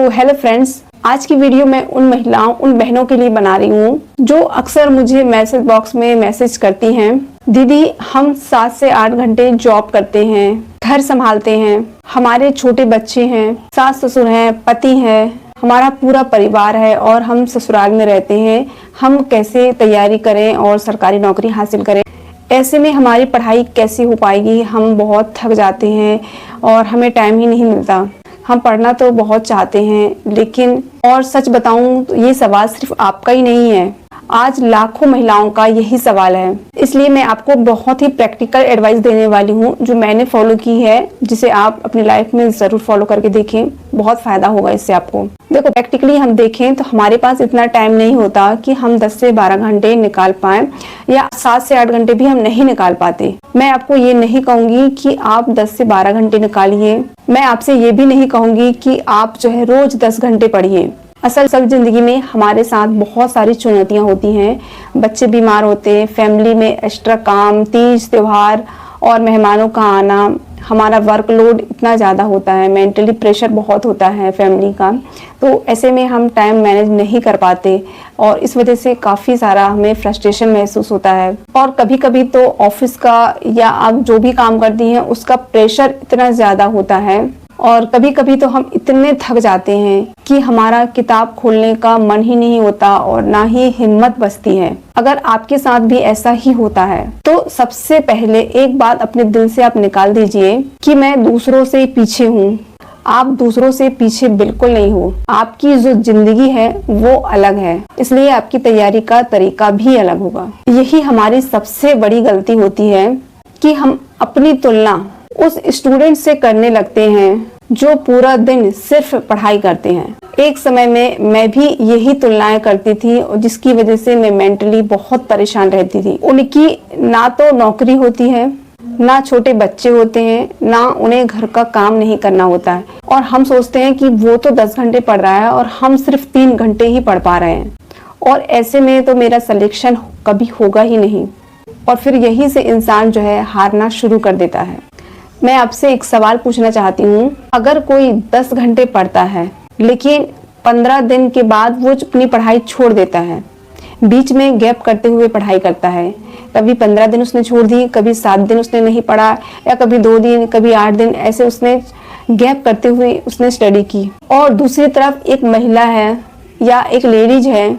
तो hello friends, आज की वीडियो मैं उन महिलाओं, उन बहनों के लिए बना रही हूँ जो अक्सर मुझे मैसेज बॉक्स में मैसेज करती हैं। दीदी, हम 7 से 8 घंटे जॉब करते हैं, घर संभालते हैं, हमारे छोटे बच्चे हैं, सास ससुर हैं, पति है, हमारा पूरा परिवार है और हम ससुराल में रहते हैं। हम कैसे तैयारी करें और सरकारी नौकरी हासिल करें? ऐसे में हमारी पढ़ाई कैसे हो पाएगी? हम बहुत थक जाते हैं और हमें टाइम ही नहीं मिलता। हम पढ़ना तो बहुत चाहते हैं, लेकिन और सच बताऊं तो ये सवाल सिर्फ आपका ही नहीं है, आज लाखों महिलाओं का यही सवाल है। इसलिए मैं आपको बहुत ही प्रैक्टिकल एडवाइस देने वाली हूँ जो मैंने फॉलो की है, जिसे आप अपनी लाइफ में जरूर फॉलो करके देखें, बहुत फायदा होगा इससे आपको। देखो, प्रैक्टिकली हम देखें तो हमारे पास इतना टाइम नहीं होता कि हम 10 से 12 घंटे निकाल पाएं, या 7 से 8 घंटे भी हम नहीं निकाल पाते। मैं आपको ये नहीं कहूंगी कि आप 10 से 12 घंटे निकालिए, मैं आपसे ये भी नहीं कहूंगी कि आप जो है रोज 10 घंटे पढ़िए। असल जिंदगी में हमारे साथ बहुत सारी चुनौतियां होती हैं। बच्चे बीमार होते हैं, फैमिली में एक्स्ट्रा काम, तीज त्योहार और मेहमानों का आना, हमारा वर्कलोड इतना ज़्यादा होता है, मेंटली प्रेशर बहुत होता है फैमिली का। तो ऐसे में हम टाइम मैनेज नहीं कर पाते और इस वजह से काफ़ी सारा हमें फ्रस्ट्रेशन महसूस होता है। और कभी कभी तो ऑफिस का या आप जो भी काम करती हैं उसका प्रेशर इतना ज़्यादा होता है, और कभी कभी तो हम इतने थक जाते हैं कि हमारा किताब खोलने का मन ही नहीं होता और ना ही हिम्मत बचती है। अगर आपके साथ भी ऐसा ही होता है तो सबसे पहले एक बात अपने दिल से आप निकाल दीजिए कि मैं दूसरों से पीछे हूँ। आप दूसरों से पीछे बिल्कुल नहीं हो। आपकी जो जिंदगी है वो अलग है, इसलिए आपकी तैयारी का तरीका भी अलग होगा। यही हमारी सबसे बड़ी गलती होती है कि हम अपनी तुलना उस स्टूडेंट से करने लगते हैं जो पूरा दिन सिर्फ पढ़ाई करते हैं। एक समय में मैं भी यही तुलनाएं करती थी, जिसकी वजह से मैं मेंटली बहुत परेशान रहती थी। उनकी ना तो नौकरी होती है, ना छोटे बच्चे होते हैं, ना उन्हें घर का काम नहीं करना होता है, और हम सोचते हैं कि वो तो 10 घंटे पढ़ रहा है और हम सिर्फ 3 घंटे ही पढ़ पा रहे हैं, और ऐसे में तो मेरा सिलेक्शन कभी होगा ही नहीं। और फिर यही से इंसान जो है हारना शुरू कर देता है। मैं आपसे एक सवाल पूछना चाहती हूँ, अगर कोई 10 घंटे पढ़ता है लेकिन 15 दिन के बाद वो अपनी पढ़ाई छोड़ देता है, बीच में गैप करते हुए पढ़ाई करता है, कभी 15 दिन उसने छोड़ दी, कभी 7 दिन उसने नहीं पढ़ा, या कभी 2 दिन, कभी 8 दिन, ऐसे उसने गैप करते हुए उसने स्टडी की। और दूसरी तरफ एक महिला है या एक लेडीज है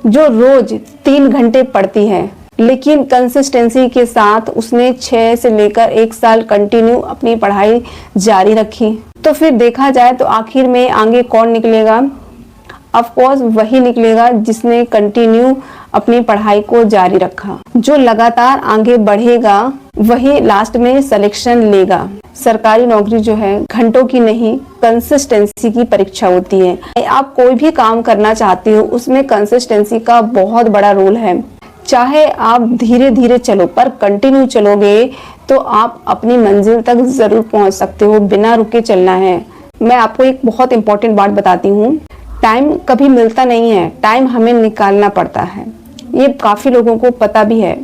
जो रोज 3 घंटे पढ़ती है, लेकिन कंसिस्टेंसी के साथ उसने 6 से लेकर 1 साल कंटिन्यू अपनी पढ़ाई जारी रखी। तो फिर देखा जाए तो आखिर में आगे कौन निकलेगा? ऑफ कोर्स वही निकलेगा जिसने कंटिन्यू अपनी पढ़ाई को जारी रखा। जो लगातार आगे बढ़ेगा वही लास्ट में सिलेक्शन लेगा। सरकारी नौकरी जो है घंटों की नहीं, कंसिस्टेंसी की परीक्षा होती है। आप कोई भी काम करना चाहते हो उसमें कंसिस्टेंसी का बहुत बड़ा रोल है। चाहे आप धीरे धीरे चलो, पर कंटिन्यू चलोगे तो आप अपनी मंजिल तक जरूर पहुंच सकते हो। बिना रुके चलना है। मैं आपको एक बहुत इंपॉर्टेंट बात बताती हूँ, टाइम कभी मिलता नहीं है, टाइम हमें निकालना पड़ता है। ये काफी लोगों को पता भी है,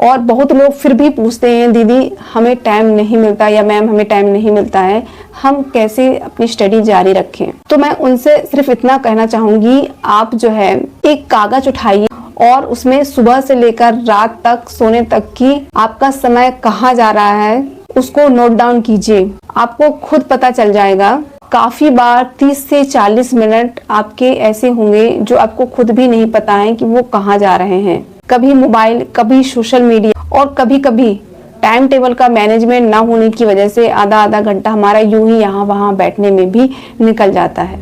और बहुत लोग फिर भी पूछते हैं, दीदी हमें टाइम नहीं मिलता, या मैम हमें टाइम नहीं मिलता है, हम कैसे अपनी स्टडी जारी रखें? तो मैं उनसे सिर्फ इतना कहना चाहूंगी, आप जो है एक कागज उठाइए और उसमें सुबह से लेकर रात तक सोने तक की आपका समय कहाँ जा रहा है उसको नोट डाउन कीजिए। आपको खुद पता चल जाएगा। काफी बार 30 से 40 मिनट आपके ऐसे होंगे जो आपको खुद भी नहीं पता है कि वो कहाँ जा रहे हैं। कभी मोबाइल, कभी सोशल मीडिया, और कभी कभी टाइम टेबल का मैनेजमेंट ना होने की वजह से आधा घंटा हमारा यूं ही यहाँ वहाँ बैठने में भी निकल जाता है।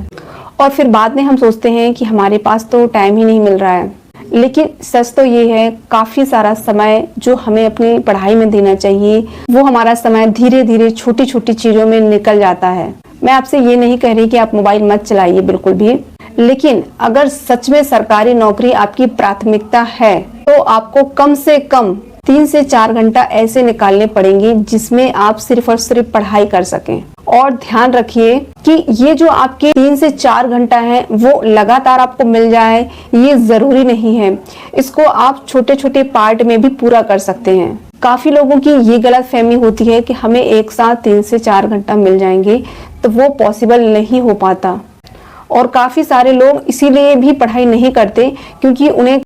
और फिर बाद में हम सोचते हैं कि हमारे पास तो टाइम ही नहीं मिल रहा है। लेकिन सच तो ये है, काफी सारा समय जो हमें अपनी पढ़ाई में देना चाहिए वो हमारा समय धीरे धीरे छोटी छोटी चीजों में निकल जाता है। मैं आपसे ये नहीं कह रही कि आप मोबाइल मत चलाइए, बिल्कुल भी, लेकिन अगर सच में सरकारी नौकरी आपकी प्राथमिकता है तो आपको कम से कम 3 से 4 घंटा ऐसे निकालने पड़ेंगे जिसमें आप सिर्फ और सिर्फ पढ़ाई कर सकें। और ध्यान रखिए कि ये जो आपके 3 से 4 घंटा है वो लगातार आपको मिल जाए, ये जरूरी नहीं है। इसको आप छोटे छोटे पार्ट में भी पूरा कर सकते हैं। काफी लोगों की ये गलतफहमी होती है कि हमें एक साथ 3 से 4 घंटा मिल जाएंगे, तो वो पॉसिबल नहीं हो पाता। और काफ़ी सारे लोग इसीलिए भी पढ़ाई नहीं करते क्योंकि उन्हें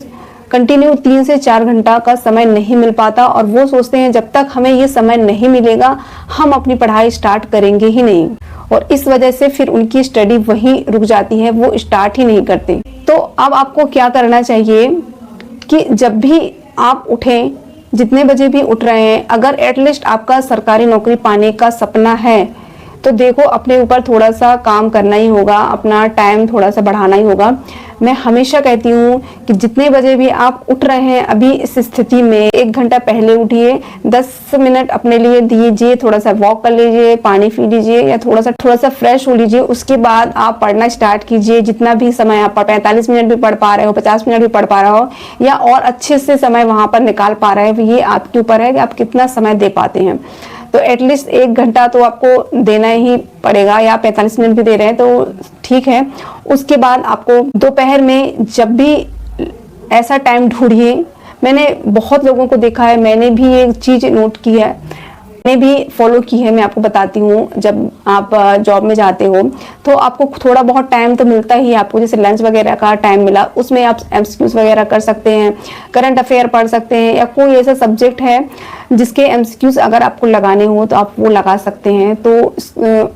कंटिन्यू 3 से 4 घंटा का समय नहीं मिल पाता और वो सोचते हैं जब तक हमें ये समय नहीं मिलेगा हम अपनी पढ़ाई स्टार्ट करेंगे ही नहीं, और इस वजह से फिर उनकी स्टडी वहीं रुक जाती है, वो स्टार्ट ही नहीं करते। तो अब आपको क्या करना चाहिए कि जब भी आप उठें, जितने बजे भी उठ रहे हैं, अगर एटलीस्ट आपका सरकारी नौकरी पाने का सपना है तो देखो अपने ऊपर थोड़ा सा काम करना ही होगा, अपना टाइम थोड़ा सा बढ़ाना ही होगा। मैं हमेशा कहती हूँ कि जितने बजे भी आप उठ रहे हैं अभी इस स्थिति में 1 घंटा पहले उठिए, 10 मिनट अपने लिए दीजिए, थोड़ा सा वॉक कर लीजिए, पानी पी लीजिए या थोड़ा सा फ्रेश हो लीजिए। उसके बाद आप पढ़ना स्टार्ट कीजिए। जितना भी समय आप 45 मिनट भी पढ़ पा रहे हो, 50 मिनट भी पढ़ पा रहे हो या और अच्छे से समय वहां पर निकाल पा रहे हो, ये आपके ऊपर है कि आप कितना समय दे पाते हैं। तो एटलीस्ट 1 घंटा तो आपको देना ही पड़ेगा, या 45 मिनट भी दे रहे हैं तो ठीक है। उसके बाद आपको दोपहर में जब भी ऐसा टाइम ढूंढिए। मैंने बहुत लोगों को देखा है, मैंने भी एक चीज नोट की है, मैंने भी फॉलो की है, मैं आपको बताती हूँ। जब आप जॉब में जाते हो तो आपको थोड़ा बहुत टाइम तो मिलता ही है आपको, जैसे लंच वगैरह का टाइम मिला, उसमें आप एमसीक्यूज वगैरह कर सकते हैं, करंट अफेयर पढ़ सकते हैं, या कोई ऐसा सब्जेक्ट है जिसके एमसीक्यूज अगर आपको लगाने हो तो आप वो लगा सकते हैं। तो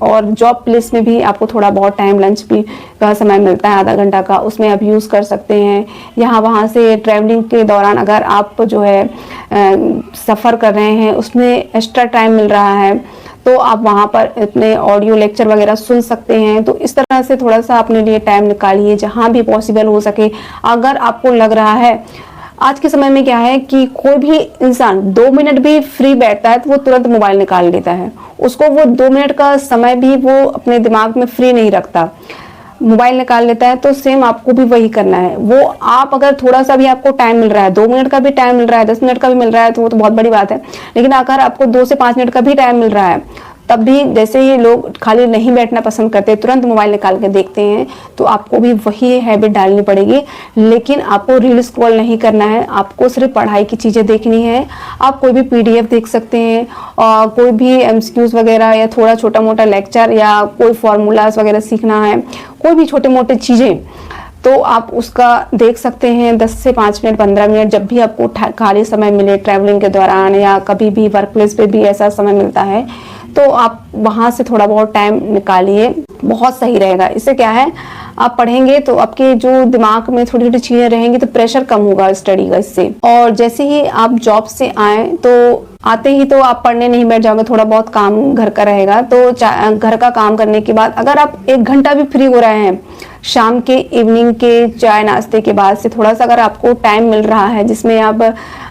और जॉब प्लेस में भी आपको थोड़ा बहुत टाइम लंच भी का समय मिलता है, आधा घंटा का, उसमें आप यूज़ कर सकते हैं। यहाँ वहाँ से ट्रैवलिंग के दौरान अगर आप जो है सफ़र कर रहे हैं, उसमें एक्स्ट्रा टाइम मिल रहा है तो आप वहाँ पर अपने ऑडियो लेक्चर वगैरह सुन सकते हैं। तो इस तरह से थोड़ा सा अपने लिए टाइम निकालिए जहाँ भी पॉसिबल हो सके। अगर आपको लग रहा है, आज के समय में क्या है कि कोई भी इंसान 2 मिनट भी फ्री बैठता है तो वो तुरंत मोबाइल निकाल लेता है, उसको वो 2 मिनट का समय भी वो अपने दिमाग में फ्री नहीं रखता, मोबाइल निकाल लेता है। तो सेम आपको भी वही करना है। वो आप अगर थोड़ा सा भी आपको टाइम मिल रहा है, 2 मिनट का भी टाइम मिल रहा है, 10 मिनट का भी मिल रहा है तो वो तो बहुत बड़ी बात है, लेकिन अगर आपको 2 से 5 मिनट का भी टाइम मिल रहा है, तब भी जैसे ही लोग खाली नहीं बैठना पसंद करते, तुरंत मोबाइल निकाल के देखते हैं, तो आपको भी वही हैबिट डालनी पड़ेगी। लेकिन आपको रील स्क्रॉल नहीं करना है, आपको सिर्फ पढ़ाई की चीज़ें देखनी है। आप कोई भी पीडीएफ देख सकते हैं, और कोई भी एमसीक्यूज वगैरह या थोड़ा छोटा मोटा लेक्चर या कोई फार्मूलाज वगैरह सीखना है, कोई भी छोटे मोटे चीज़ें तो आप उसका देख सकते हैं। 10 से 5 मिनट, 15 मिनट जब भी आपको खाली समय मिले, ट्रैवलिंग के दौरान या कभी भी वर्क प्लेस पे भी ऐसा समय मिलता है तो आप वहाँ से थोड़ा बहुत टाइम निकालिए, बहुत सही रहेगा। इससे क्या है, आप पढ़ेंगे तो आपके जो दिमाग में छोटी छोटी चीजें रहेंगी तो प्रेशर कम होगा स्टडी का इससे। और जैसे ही आप जॉब से आए तो आते ही तो आप पढ़ने नहीं बैठ जाओगे, थोड़ा बहुत काम घर का रहेगा। तो घर का काम करने के बाद अगर आप 1 घंटा भी फ्री हो रहे हैं शाम के, इवनिंग के चाय नाश्ते के बाद से, थोड़ा सा अगर आपको टाइम मिल रहा है जिसमें आप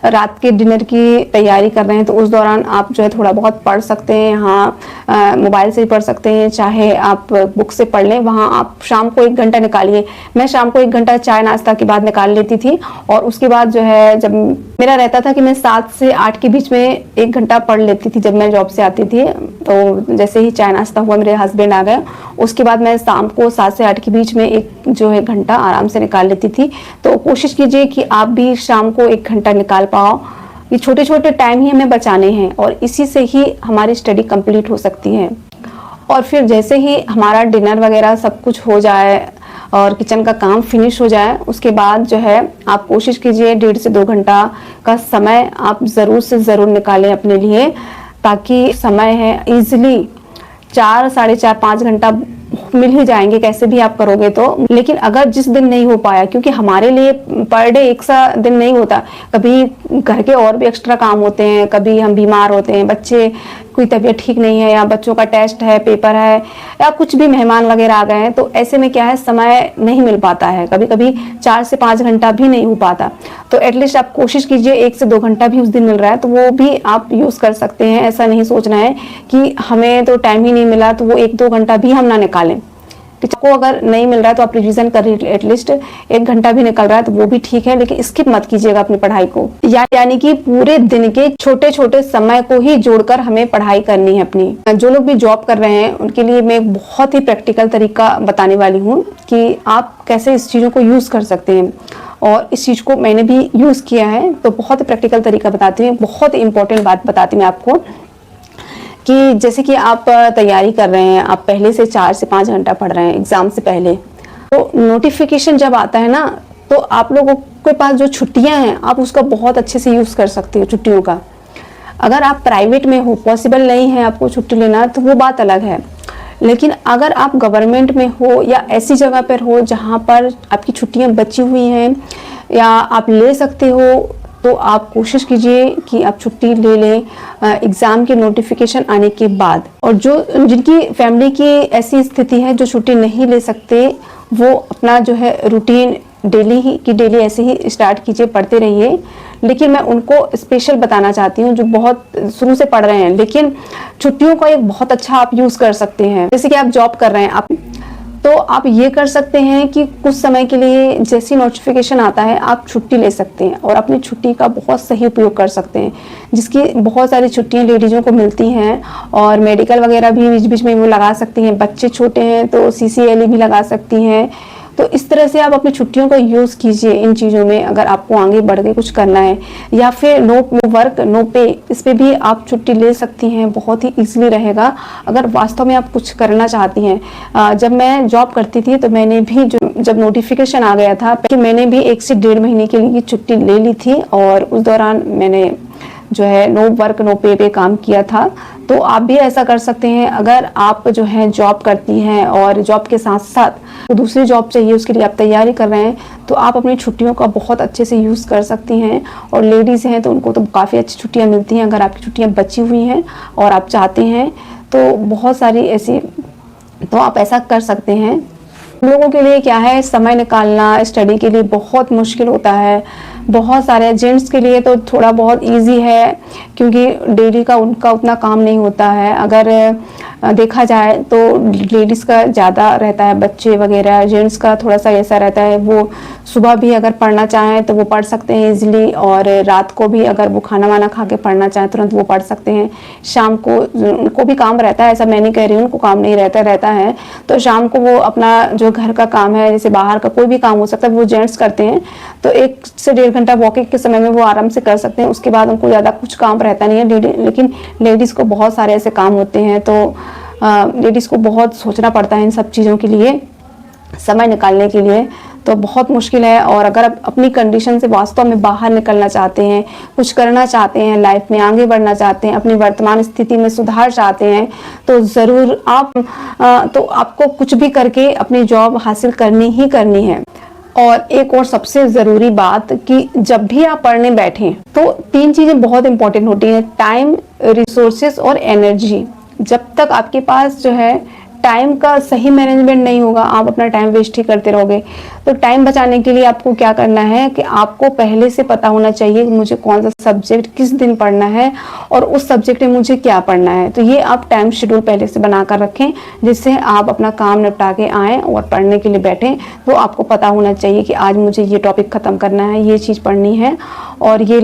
रात के डिनर की तैयारी कर रहे हैं, तो उस दौरान आप जो है थोड़ा बहुत पढ़ सकते हैं। हाँ, मोबाइल से ही पढ़ सकते हैं, चाहे आप बुक से पढ़ लें। वहाँ आप शाम को 1 घंटा निकालिए। मैं शाम को 1 घंटा चाय नाश्ता के बाद निकाल लेती थी, और उसके बाद जो है जब मेरा रहता था कि मैं 7 से 8 के बीच में 1 घंटा पढ़ लेती थी जब मैं जॉब से आती थी। तो जैसे ही चाय नाश्ता हुआ, मेरे हस्बैंड आ गए, उसके बाद मैं शाम को 7 से 8 के बीच में एक जो है घंटा आराम से निकाल लेती थी। तो कोशिश कीजिए कि आप भी शाम को 1 घंटा निकाल पाओ। ये छोटे छोटे टाइम ही हमें बचाने हैं और इसी से ही हमारी स्टडी कंप्लीट हो सकती है। और फिर जैसे ही हमारा डिनर वगैरह सब कुछ हो जाए और किचन का काम फिनिश हो जाए, उसके बाद जो है आप कोशिश कीजिए 1.5 से 2 घंटा का समय आप ज़रूर से ज़रूर निकालें अपने लिए, ताकि समय है इजीली 4, साढ़े 4, 5 घंटा मिल ही जाएंगे कैसे भी आप करोगे तो। लेकिन अगर जिस दिन नहीं हो पाया, क्योंकि हमारे लिए पर डे एक सा दिन नहीं होता, कभी घर के और भी एक्स्ट्रा काम होते हैं, कभी हम बीमार होते हैं, बच्चे कोई तबीयत ठीक नहीं है, या बच्चों का टेस्ट है, पेपर है, या कुछ भी मेहमान वगैरह आ गए हैं, तो ऐसे में क्या है समय नहीं मिल पाता है, कभी कभी 4 से 5 घंटा भी नहीं हो पाता। तो एटलीस्ट आप कोशिश कीजिए 1 से 2 घंटा भी उस दिन मिल रहा है तो वो भी आप यूज़ कर सकते हैं। ऐसा नहीं सोचना है कि हमें तो टाइम ही नहीं मिला तो वो 1-2 घंटा भी हम ना निकालें। को अगर नहीं मिल रहा है तो आप रिवीजन कर एटलीस्ट 1 घंटा भी निकल रहा है तो वो भी ठीक है, लेकिन स्किप मत कीजिएगा अपनी पढ़ाई को। यानी कि पूरे दिन के छोटे छोटे समय को ही जोड़कर हमें पढ़ाई करनी है अपनी। जो लोग भी जॉब कर रहे हैं उनके लिए मैं एक बहुत ही प्रैक्टिकल तरीका बताने वाली हूँ कि आप कैसे इस चीज़ों को यूज़ कर सकते हैं, और इस चीज़ को मैंने भी यूज़ किया है। तो बहुत ही प्रैक्टिकल तरीका बताती हूँ, बहुत ही इंपॉर्टेंट बात बताती हूँ आपको कि जैसे कि आप तैयारी कर रहे हैं, आप पहले से 4 से 5 घंटा पढ़ रहे हैं एग्ज़ाम से पहले, तो नोटिफिकेशन जब आता है ना, तो आप लोगों के पास जो छुट्टियां हैं आप उसका बहुत अच्छे से यूज़ कर सकते हो छुट्टियों का। अगर आप प्राइवेट में हो, पॉसिबल नहीं है आपको छुट्टी लेना, तो वो बात अलग है। लेकिन अगर आप गवर्नमेंट में हो या ऐसी जगह पर हो जहाँ पर आपकी छुट्टियां बची हुई हैं या आप ले सकते हो, तो आप कोशिश कीजिए कि आप छुट्टी ले लें एग्ज़ाम के नोटिफिकेशन आने के बाद। और जो जिनकी फैमिली की ऐसी स्थिति है जो छुट्टी नहीं ले सकते, वो अपना जो है रूटीन डेली ऐसे ही स्टार्ट कीजिए, पढ़ते रहिए। लेकिन मैं उनको स्पेशल बताना चाहती हूँ जो बहुत शुरू से पढ़ रहे हैं, लेकिन छुट्टियों का एक बहुत अच्छा आप यूज़ कर सकते हैं। जैसे कि आप जॉब कर रहे हैं तो आप ये कर सकते हैं कि कुछ समय के लिए जैसी नोटिफिकेशन आता है आप छुट्टी ले सकते हैं और अपनी छुट्टी का बहुत सही उपयोग कर सकते हैं, जिसकी बहुत सारी छुट्टियां लेडीज़ों को मिलती हैं। और मेडिकल वगैरह भी बीच बीच में वो लगा सकती हैं, बच्चे छोटे हैं तो CCLE भी लगा सकती हैं। तो इस तरह से आप अपनी छुट्टियों का यूज़ कीजिए इन चीज़ों में, अगर आपको आगे बढ़ के कुछ करना है। या फिर नो वर्क नो पे, इस पे भी आप छुट्टी ले सकती हैं, बहुत ही ईजिली रहेगा अगर वास्तव में आप कुछ करना चाहती हैं। जब मैं जॉब करती थी तो मैंने भी जब नोटिफिकेशन आ गया था कि मैंने भी 1 से 1.5 महीने के लिए छुट्टी ले ली थी, और उस दौरान मैंने जो है नो वर्क नो पे काम किया था। तो आप भी ऐसा कर सकते हैं। अगर आप जो है जॉब करती हैं और जॉब के साथ साथ तो दूसरी जॉब चाहिए, उसके लिए आप तैयारी कर रहे हैं, तो आप अपनी छुट्टियों का बहुत अच्छे से यूज़ कर सकती हैं। और लेडीज़ हैं तो उनको तो काफ़ी अच्छी छुट्टियां मिलती हैं। अगर आपकी छुट्टियां बची हुई हैं और आप चाहते हैं तो बहुत सारी ऐसी, तो आप ऐसा कर सकते हैं। लोगों के लिए क्या है, समय निकालना स्टडी के लिए बहुत मुश्किल होता है। बहुत सारे जेंट्स के लिए तो थोड़ा बहुत इजी है, क्योंकि डेली का उनका उतना काम नहीं होता है। अगर देखा जाए तो लेडीज़ का ज़्यादा रहता है, बच्चे वगैरह। जेंट्स का थोड़ा सा ऐसा रहता है, वो सुबह भी अगर पढ़ना चाहें तो वो पढ़ सकते हैं इजीली, और रात को भी अगर वो खाना वाना खा के पढ़ना चाहें तुरंत वो पढ़ सकते हैं। शाम को उनको भी काम रहता है, ऐसा मैं नहीं कह रही हूँ उनको काम नहीं रहता है। तो शाम को वो अपना जो घर का काम है, जैसे बाहर का कोई भी काम हो सकता है, वो जेंट्स करते हैं। तो 1 से 1.5 घंटा वॉकिंग के समय में वो आराम से कर सकते हैं। उसके बाद उनको ज़्यादा कुछ काम रहता नहीं है। लेकिन लेडीज़ को बहुत सारे ऐसे काम होते हैं, तो लेडीज़ को बहुत सोचना पड़ता है इन सब चीज़ों के लिए, समय निकालने के लिए। तो बहुत मुश्किल है। और अगर आप अपनी कंडीशन से वास्तव में बाहर निकलना चाहते हैं, कुछ करना चाहते हैं, लाइफ में आगे बढ़ना चाहते हैं, अपनी वर्तमान स्थिति में सुधार चाहते हैं, तो ज़रूर आपको कुछ भी करके अपनी जॉब हासिल करनी ही करनी है। और एक और सबसे ज़रूरी बात कि जब भी आप पढ़ने बैठें तो 3 चीज़ें बहुत इंपॉर्टेंट होती हैं, टाइम, रिसोर्सेस और एनर्जी। जब तक आपके पास जो है टाइम का सही मैनेजमेंट नहीं होगा, आप अपना टाइम वेस्ट ही करते रहोगे। तो टाइम बचाने के लिए आपको क्या करना है कि आपको पहले से पता होना चाहिए कि मुझे कौन सा सब्जेक्ट किस दिन पढ़ना है और उस सब्जेक्ट में मुझे क्या पढ़ना है। तो ये आप टाइम शेड्यूल पहले से बना कर रखें, जिससे आप अपना काम निपटा के आएँ और पढ़ने के लिए बैठें। तो आपको पता होना चाहिए कि आज मुझे ये टॉपिक ख़त्म करना है, ये चीज़ पढ़नी है, और ये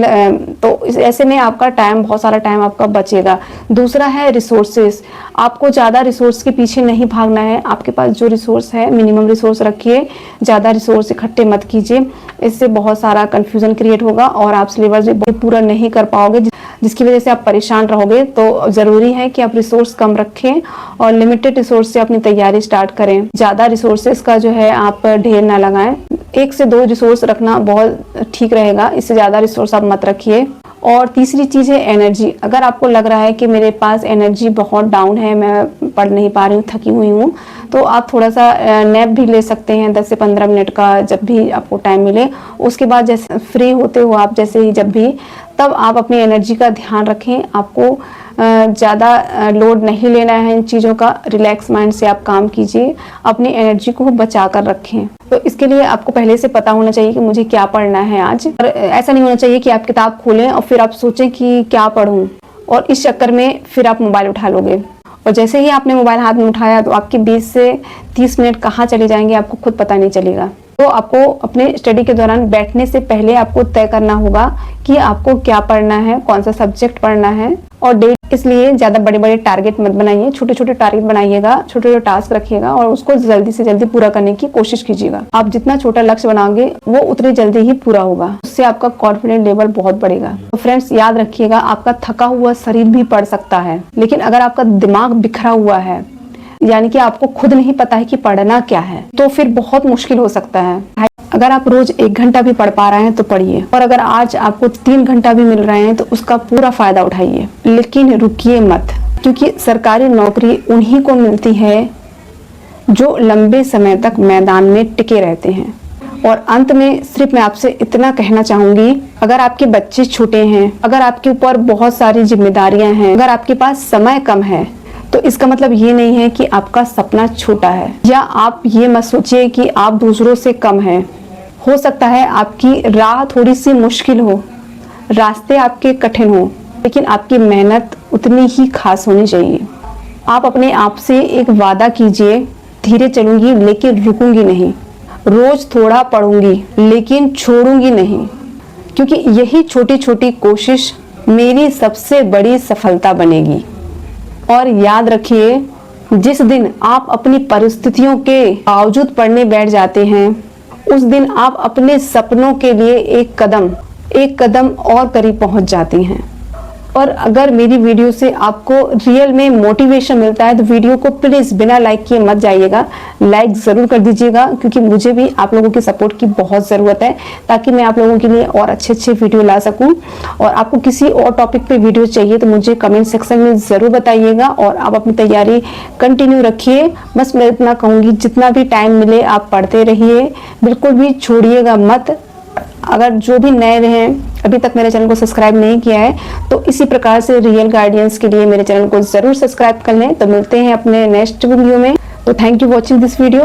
तो ऐसे में आपका टाइम, बहुत सारा टाइम आपका बचेगा। दूसरा है रिसोर्सेज। आपको ज़्यादा रिसोर्स के पीछे नहीं भागना है। आपके पास जो रिसोर्स है मिनिमम रिसोर्स रखिए, ज़्यादा रिसोर्स इकट्ठे मत कीजिए। इससे बहुत सारा कंफ्यूजन क्रिएट होगा और आप सिलेबस भी बहुत पूरा नहीं कर पाओगे, जिसकी वजह से आप परेशान रहोगे। तो ज़रूरी है कि आप रिसोर्स कम रखें और लिमिटेड रिसोर्स से अपनी तैयारी स्टार्ट करें। ज़्यादा रिसोर्सेज का जो है आप ढेर ना लगाएं। 1 से 2 रिसोर्स रखना बहुत ठीक रहेगा, इससे ज़्यादा रिसोर्स आप मत रखिए। और तीसरी चीज़ है एनर्जी। अगर आपको लग रहा है कि मेरे पास एनर्जी बहुत डाउन है, मैं पढ़ नहीं पा रही हूँ, थकी हुई हूँ, तो आप थोड़ा सा नैप भी ले सकते हैं 10 से 15 मिनट का, जब भी आपको टाइम मिले। उसके बाद जैसे फ्री होते हो आप, जैसे ही जब भी, तब आप अपनी एनर्जी का ध्यान रखें। आपको ज़्यादा लोड नहीं लेना है इन चीज़ों का। रिलैक्स माइंड से आप काम कीजिए, अपनी एनर्जी को बचा कर रखें। तो इसके लिए आपको पहले से पता होना चाहिए कि मुझे क्या पढ़ना है आज। और ऐसा नहीं होना चाहिए कि आप किताब खोलें और फिर आप सोचें कि क्या पढूं, और इस चक्कर में फिर आप मोबाइल उठा लोगे। और जैसे ही आपने मोबाइल हाथ में उठाया तो आपके 20 से 30 मिनट कहाँ चले जाएंगे आपको खुद पता नहीं चलेगा। तो आपको अपने स्टडी के दौरान बैठने से पहले आपको तय करना होगा कि आपको क्या पढ़ना है, कौन सा सब्जेक्ट पढ़ना है। और डेली इसलिए ज़्यादा बड़े बड़े टारगेट मत बनाइए, छोटे छोटे टारगेट बनाइएगा, छोटे छोटे टास्क रखिएगा और उसको जल्दी से जल्दी पूरा करने की कोशिश कीजिएगा। आप जितना छोटा लक्ष्य बनाओगे वो उतनी जल्दी ही पूरा होगा, उससे आपका कॉन्फिडेंस लेवल बहुत बढ़ेगा। तो फ्रेंड्स याद रखिएगा, आपका थका हुआ शरीर भी पढ़ सकता है, लेकिन अगर आपका दिमाग बिखरा हुआ है, यानी कि आपको खुद नहीं पता है कि पढ़ना क्या है, तो फिर बहुत मुश्किल हो सकता है। अगर आप रोज 1 घंटा भी पढ़ पा रहे हैं तो पढ़िए, और अगर आज आपको 3 घंटा भी मिल रहे हैं तो उसका पूरा फायदा उठाइए। लेकिन रुकिए मत, क्योंकि सरकारी नौकरी उन्हीं को मिलती है जो लंबे समय तक मैदान में टिके रहते हैं। और अंत में सिर्फ मैं आपसे इतना कहना चाहूंगी, अगर आपके बच्चे छोटे हैं, अगर आपके ऊपर बहुत सारी जिम्मेदारियां हैं, अगर आपके पास समय कम है, तो इसका मतलब ये नहीं है कि आपका सपना छोटा है, या आप ये मत सोचिए कि आप दूसरों से कम हैं। हो सकता है आपकी राह थोड़ी सी मुश्किल हो, रास्ते आपके कठिन हो, लेकिन आपकी मेहनत उतनी ही खास होनी चाहिए। आप अपने आप से एक वादा कीजिए, धीरे चलूंगी लेकिन रुकूंगी नहीं, रोज थोड़ा पढ़ूंगी लेकिन छोड़ूंगी नहीं, क्योंकि यही छोटी छोटी कोशिश मेरी सबसे बड़ी सफलता बनेगी। और याद रखिए, जिस दिन आप अपनी परिस्थितियों के बावजूद पढ़ने बैठ जाते हैं, उस दिन आप अपने सपनों के लिए एक कदम और करीब पहुंच जाती हैं। और अगर मेरी वीडियो से आपको रियल में मोटिवेशन मिलता है तो वीडियो को प्लीज बिना लाइक किए मत जाइएगा, लाइक जरूर कर दीजिएगा, क्योंकि मुझे भी आप लोगों की सपोर्ट की बहुत ज़रूरत है, ताकि मैं आप लोगों के लिए और अच्छे वीडियो ला सकूं। और आपको किसी और टॉपिक पे वीडियो चाहिए तो मुझे कमेंट सेक्शन में ज़रूर बताइएगा, और आप अपनी तैयारी कंटिन्यू रखिए। बस मैं इतना कहूँगी, जितना भी टाइम मिले आप पढ़ते रहिए, बिल्कुल भी छोड़िएगा मत। अगर जो भी नए हैं, अभी तक मेरे चैनल को सब्सक्राइब नहीं किया है, तो इसी प्रकार से रियल गाइडेंस के लिए मेरे चैनल को जरूर सब्सक्राइब कर लें। तो मिलते हैं अपने नेक्स्ट वीडियो में। तो thank you watching this video.